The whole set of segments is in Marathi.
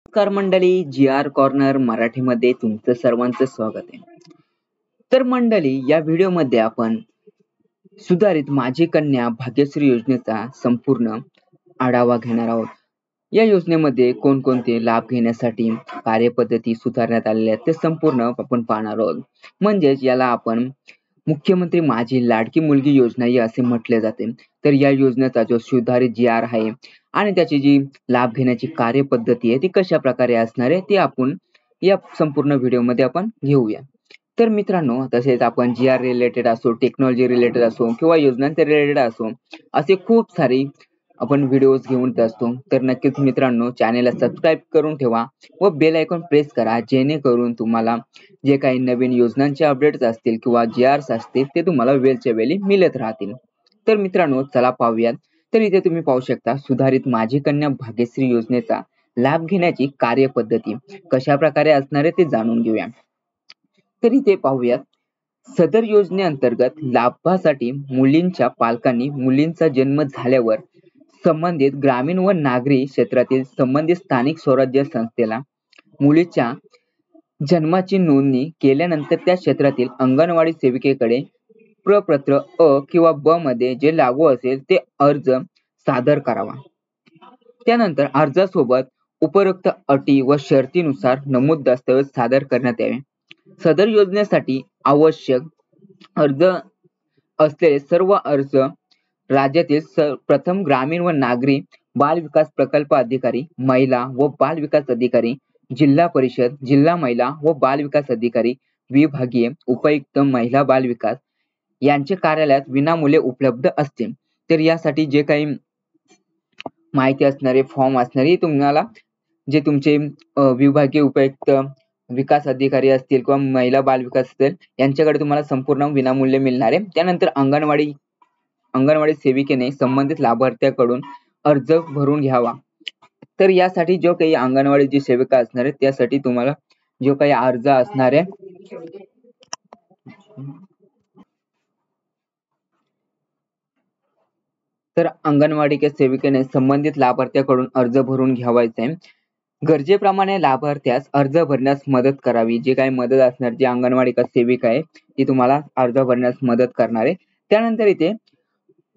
नमस्कार मंडळी, जी आर कॉर्नर मराठीमध्ये तुमचं सर्वांचं स्वागत आहे. तर मंडळी, या व्हिडिओमध्ये आपण सुधारित माझी कन्या भाग्यश्री योजनेचा संपूर्ण आढावा घेणार आहोत. या योजनेमध्ये कोणकोणते लाभ घेण्यासाठी कार्यपद्धती सुधारण्यात आलेल्या आहेत ते संपूर्ण आपण पाहणार आहोत. म्हणजेच याला आपण मुख्यमंत्री माझी लाडकी मुलगी योजना ही असे म्हटले जाते. तर या योजनेचा जो सुधारित जी आर आहे आणि त्याची जी लाभ घेण्याची कार्यपद्धती आहे ती कशा प्रकारे असणार आहे ते आपण या संपूर्ण व्हिडिओमध्ये आपण घेऊया. तर मित्रांनो, तसेच आपण जी आर रिलेटेड असो, टेक्नॉलॉजी रिलेटेड असो किंवा योजनांचे रिलेटेड असो, असे खूप सारे आपण व्हिडिओज घेऊन येत असतो. तर नक्कीच मित्रांनो, चॅनेलला सबस्क्राईब करून ठेवा व बेल आयकॉन प्रेस करा, जेणेकरून तुम्हाला जे काही नवीन योजनांचे अपडेट्स असतील किंवा जी आर्स असतील ते तुम्हाला वेळच्या वेळी मिळत राहतील. तर मित्रांनो, चला पाहूयात. तर इथे तुम्ही पाहू शकता, सुधारित माझी कन्या भाग्यश्री योजनेचा लाभ घेण्याची कार्यपद्धती कशा प्रकारे असणार आहे ते जाणून घेऊया. तर इथे पाहूयात, सदर योजनेअंतर्गत लाभासाठी मुलींच्या पालकांनी मुलींचा जन्म झाल्यावर संबंधित ग्रामीण व नागरी क्षेत्रातील संबंधित स्थानिक स्वराज्य संस्थेला मुलीच्या जन्माची नोंदणी केल्यानंतर त्या क्षेत्रातील अंगणवाडी सेविकेकडे प्रपत्र अ किंवा ब मध्ये जे लागू असेल ते अर्ज सादर करावा. त्यानंतर अर्जासोबत उपरोक्त अटी व शर्तीनुसार नमूद दस्तऐवज सादर करण्यात यावे. सदर योजनेसाठी आवश्यक अर्ज असलेले सर्व अर्ज राज्यातील प्रथम ग्रामीण व नागरी बाल विकास प्रकल्प अधिकारी, महिला व बाल विकास अधिकारी, जिल्हा परिषद, जिल्हा महिला व बाल विकास अधिकारी, विभागीय उपायुक्त महिला बाल विकास यांचे कार्यालयात विनामूल्य उपलब्ध असतील. तर यासाठी जे काही माहिती असणारे फॉर्म असणारे तुम्हाला जे तुमचे विभागीय उपायुक्त विकास अधिकारी असतील किंवा महिला बाल विकास असेल यांच्याकडे तुम्हाला संपूर्ण विनामूल्य मिळणार आहे. त्यानंतर अंगणवाडी सेविकेने संबंधित लाभार्थ्याकडून अर्ज भरून घ्यावा. तर यासाठी जो काही अंगणवाडी जी सेविका असणार आहे त्यासाठी तुम्हाला जो काही अर्ज असणार आहे तर अंगणवाडी सेविकेने संबंधित लाभार्थ्याकडून अर्ज भरून घ्यावायचा आहे. गरजेप्रमाणे लाभार्थ्यास अर्ज भरण्यास मदत करावी. जे काही मदत असणार, जी अंगणवाडी सेविका आहे ती तुम्हाला अर्ज भरण्यास मदत करणार आहे. त्यानंतर इथे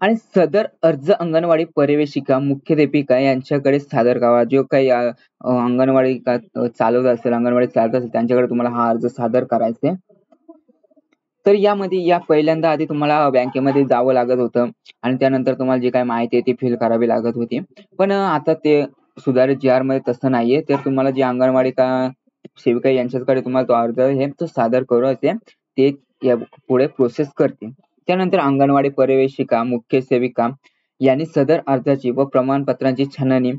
आणि सदर अर्ज अंगणवाडी पर्यवेक्षिका, मुख्याध्यापिका यांच्याकडे सादर करावा. जो काही अंगणवाडी चालवत असेल, अंगणवाडी चालत असेल त्यांच्याकडे तुम्हाला हा अर्ज सादर करायचा आहे. तर यामध्ये या पहिल्यांदा आधी तुम्हाला बँकेमध्ये जावं लागत होतं आणि त्यानंतर तुम्हाला जे काही माहिती आहे ती फिल करावी लागत होती. पण आता ते सुधारित जी आर मध्ये तसं नाहीये. तर तुम्हाला जे अंगणवाडी सेविका यांच्याकडे तुम्हाला तो अर्ज हे तो सादर करायचे ते या पुढे प्रोसेस करतील. त्यानंतर अंगणवाडी पर्यवेक्षिका, मुख्य सेविका यांनी सदर अर्जाची व प्रमाणपत्रांची छाननी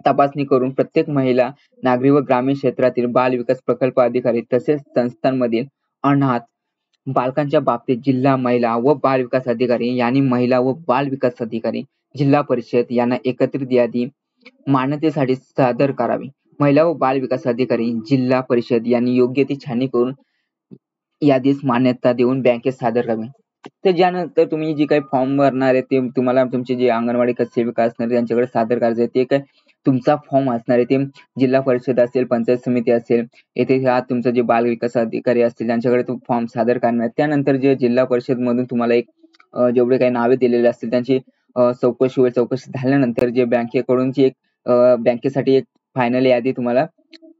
तपासणी करून प्रत्येक महिला, नागरी व ग्रामीण क्षेत्रातील बाल विकास प्रकल्प अधिकारी तसेच संस्थांमधील अनाथ बालकांच्या बाबतीत जिल्हा महिला व बाल विकास अधिकारी यांनी महिला व बाल विकास अधिकारी, जिल्हा परिषद यांना एकत्रित यादी मान्यतेसाठी सादर करावी. महिला व बाल विकास अधिकारी, जिल्हा परिषद यांनी योग्य ती छाननी करून यादीस मान्यता देऊन बँकेत सादर करावी. तर ज्यानंतर तुम्ही जी काही फॉर्म भरणार आहे ते तुम्हाला तुमचे जे अंगणवाडी सेविका असणार त्यांच्याकडे सादर करायचे. ते काय तुमचा फॉर्म असणार आहे ते जिल्हा परिषद असेल, पंचायत समिती असेल, येथे हा तुमचा जे बाल विकास अधिकारी असतील त्यांच्याकडे तो फॉर्म सादर करणार. त्यानंतर जे जिल्हा परिषद मधून तुम्हाला एक जेवढे काही नावे दिलेले असतील त्यांची चौकशी झाल्यानंतर जे बँकेकडून जी एक बँकेसाठी एक फायनल यादी तुम्हाला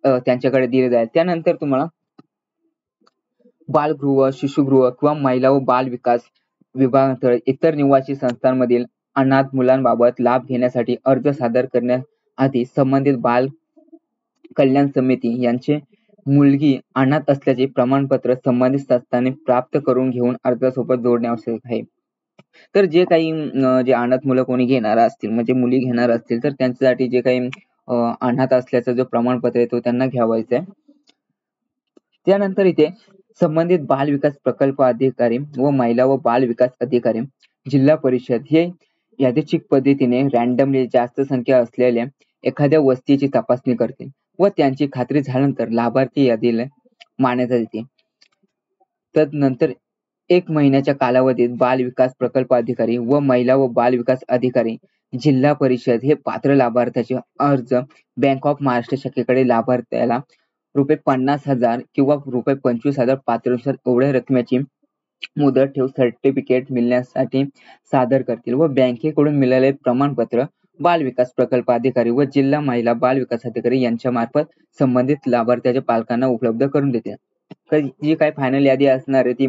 त्यांच्याकडे दिली जाईल. त्यानंतर तुम्हाला बालगृह, शिशुगृह किंवा महिला व बाल विकास विभागांतर्गत इतर निवासी संस्थांमधील अनाथ मुलांबाबत लाभ घेण्यासाठी अर्ज सादर करण्याआधी संबंधित बाल कल्याण समिती यांचे मुलगी अनाथ असल्याचे प्रमाणपत्र संबंधित संस्थांनी प्राप्त करून घेऊन अर्जासोबत जोडणे आवश्यक आहे. तर जे काही जे अनाथ मुलं कोणी घेणार असतील, म्हणजे मुली घेणार असतील, तर त्यांच्यासाठी जे काही अनाथ असल्याचं जो प्रमाणपत्र आहे तो त्यांना घ्यावायचा आहे. त्यानंतर इथे संबंधित बाल विकास प्रकल्प अधिकारी व महिला व बाल विकास अधिकारी, जिल्हा परिषद हे यादृच्छिक पद्धतीने रँडमली जास्त संख्या असलेल्या एखाद्या वस्तीची तपासणी करते व त्यांची खात्री झाल्यानंतर लाभार्थी यादीला मान्यता देते. तदनंतर 1 महिन्याच्या कालावधीत बाल विकास प्रकल्प अधिकारी व महिला व बाल विकास अधिकारी जिल्हा परिषद हे पात्र लाभार्थ्याचे अर्ज बँक ऑफ महाराष्ट्र शाखेकडे लाभार्थ्याला ₹50,000 किंवा ₹25,000 पात्रतेनुसार एवढ्या रकमेची मुदत ठेव सर्टिफिकेट मिळण्यासाठी सादर करतील व बँकेकडून मिळालेले प्रमाणपत्र बाल विकास प्रकल्प अधिकारी व जिल्हा महिला बाल विकास अधिकारी यांच्या मार्फत संबंधित लाभार्थ्याच्या पालकांना उपलब्ध करून देतील. जी काय फायनल यादी असणार आहे ती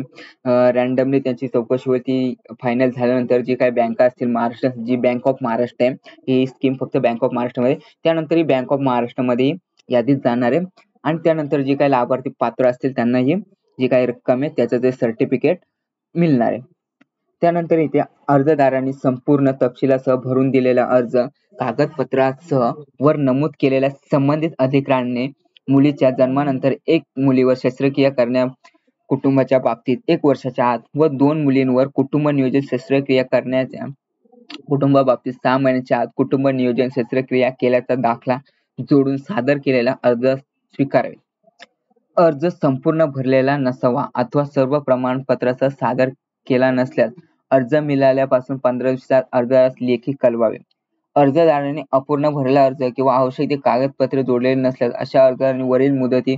रँडमली त्यांची चौकशी होईल. ती फायनल झाल्यानंतर जी काही बँका असतील महाराष्ट्र, जी बँक ऑफ महाराष्ट्र आहे ही स्कीम फक्त बँक ऑफ महाराष्ट्रामध्ये, त्यानंतर ही बँक ऑफ महाराष्ट्रामध्ये यादीत जाणार आहे आणि त्यानंतर जे काही लाभार्थी पात्र असतील त्यांना ही जी काही रक्कम आहे त्याचं ते सर्टिफिकेट मिळणार आहे. त्यानंतर इथे अर्जदारांनी संपूर्ण तपशिलासह भरून दिलेला अर्ज कागदपत्रासह वर नमूद केलेल्या संबंधित अधिकाऱ्याने मुलीच्या जन्मानंतर 1 मुलीवर शस्त्रक्रिया करण्या कुटुंबाच्या बाबतीत 1 वर्षाच्या आत व 2 मुलींवर कुटुंब नियोजन शस्त्रक्रिया करण्याच्या कुटुंबाबाबतीत 6 महिन्याच्या आत कुटुंब नियोजन शस्त्रक्रिया केल्याचा दाखला जोडून सादर केलेला अर्ज स्वीकारावे. अर्ज संपूर्ण भरलेला नसावा अथवा सर्व प्रमाणपत्रासह सादर केला नसल्यास अर्ज मिळाल्यापासून 15 दिवसात अर्जास लेखी कळवावे. अर्जदाराने अपूर्ण भरलेला अर्ज किंवा आवश्यक ते कागदपत्रे जोडलेले नसल्यास अशा अर्जदारांनी वरील मुदती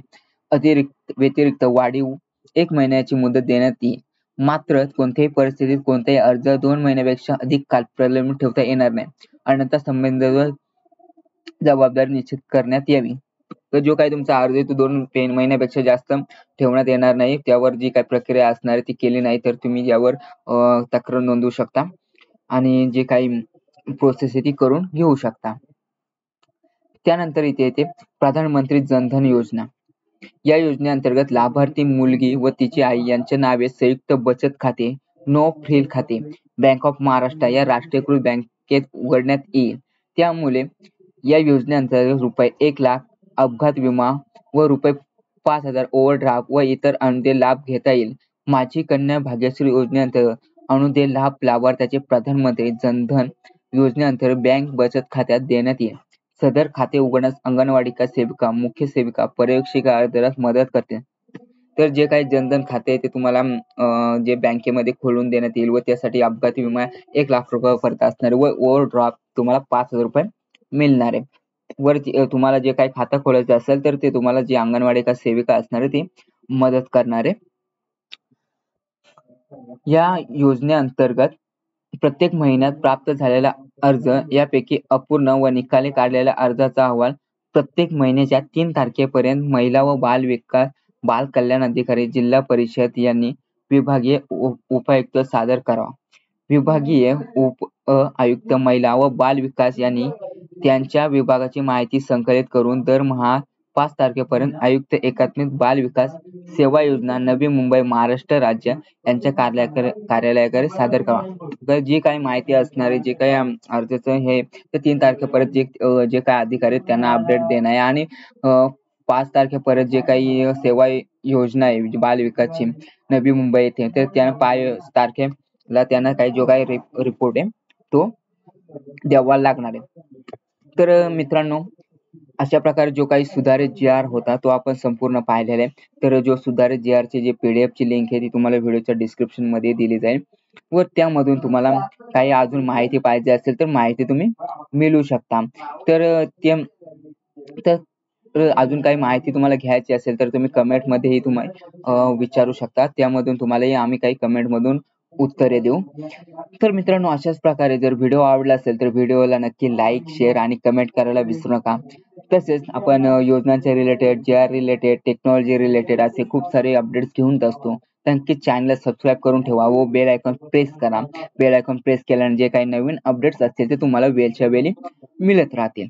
व्यतिरिक्त वाढीव 1 महिन्याची मुदत देण्यात येईल. मात्र कोणत्याही परिस्थितीत कोणताही अर्ज 2 महिन्यापेक्षा अधिक काल प्रलंबित ठेवता येणार नाही. अन्यथा संबंधित जबाबदारी निश्चित करण्यात यावी. तर जो काही तुमचा अर्ज आहे तो 2 महिन्यापेक्षा जास्त ठेवण्यात येणार नाही. त्यावर जी काही प्रक्रिया असणार आहे ती केली नाही तर तुम्ही यावर तक्रार नोंदवू शकता आणि जे काही प्रोसेस आहे ती करून घेऊ शकता. त्यानंतर इथे येते प्रधानमंत्री जनधन योजना. या योजनेअंतर्गत लाभार्थी मुलगी व तिची आई यांच्या नावे संयुक्त बचत खाते, नो फ्रिल खाते बँक ऑफ महाराष्ट्र या राष्ट्रीयकृत बँकेत उघडण्यात येईल. त्यामुळे या योजनेअंतर्गत ₹1,00,000 अपघात विमा व ₹5,000 ओव्हरड्राफ्ट व इतर अनुदान लाभ घेता येईल. माझी कन्या भाग्यश्री योजनेअंतर्गत अनुदान लाभ लाभार्थ्याचे प्रधानमंत्री जनधन योजनेअंतर्गत बँक बचत खात्यात देण्यात येईल. सदर खाते उघडण्यास अंगणवाडी सेविका, मुख्य सेविका, पर्यवेक्षिका अर्जदारास मदत करते. तर जे काही जनधन खाते आहे ते तुम्हाला जे बँकेमध्ये खोलून देण्यात येईल व त्यासाठी अपघाती विमा ₹1,00,000 पर्यंत असणार व ओव्हरड्राफ्ट तुम्हाला ₹5,000 मिळणार आहे. वरती तुम्हाला जे काही खातं खोलायचं असेल तर ते तुम्हाला जी अंगणवाडी सेविका असणार आहे ती मदत करणार आहे. या योजनेअंतर्गत प्रत्येक महिन्यात प्राप्त झालेला अर्ज यापैकी अपूर्ण व निकाली काढलेल्या अर्जाचा अहवाल प्रत्येक महिन्याच्या 3 तारखेपर्यंत महिला व बाल कल्याण अधिकारी जिल्हा परिषद यांनी विभागीय उपायुक्त सादर करावा. विभागीय आयुक्त महिला व बाल विकास यांनी त्यांच्या विभागाची माहिती संकलित करून दरमहा 5 तारखेपर्यंत आयुक्त एकात्मिक बाल विकास सेवा योजना नवी मुंबई महाराष्ट्र राज्य यांच्या कार्यालयाकडे सादर करावा. तर जी काही माहिती असणार आहे जे काही अर्जाचं हे ते 3 तारखेपर्यंत जे काही अधिकारी त्यांना अपडेट देणं आहे आणि 5 तारखेपर्यंत जे काही सेवा योजना आहे बाल विकासची नवी मुंबई येथे तर त्यांना 5 तारखेला त्यांना काही जो काही रिपोर्ट आहे तो द्यावा लागणार आहे. तर मित्रांनो अशा प्रकारे जो काही सुधारित GR होता तो आपण संपूर्ण पाहिलेला आहे. तर जो सुधारित GR ची जी PDF ची लिंक आहे ती तुम्हाला व्हिडिओच्या डिस्क्रिप्शन मध्ये दिली जाईल व त्यामधून तुम्हाला काही अजून माहिती पाहिजे असेल तर माहिती तुम्ही मिळवू शकता. तर अजून काही माहिती तुम्हाला घ्यायची असेल तर तुम्ही कमेंट मध्येही तुम्ही विचारू शकता. त्यामधून तुम्हालाही आम्ही काही कमेंट मधून उत्तरे देऊ. तर मित्रांनो अशाच प्रकारे जर व्हिडिओ आवडला असेल तर व्हिडिओला नक्की लाईक, शेअर आणि कमेंट करायला विसरू नका. तसेच आपण योजनांच्या related, GR related, technology related असे खूप सारे अपडेट्स घेऊन असतो. नक्की चॅनलला सबस्क्राईब करून ठेवा व बेल आयकॉन प्रेस करा. बेल आयकॉन प्रेस केल्याने जे काही नवीन अपडेट्स असतील ते तुम्हाला वेळच्या वेळी मिळत राहतील.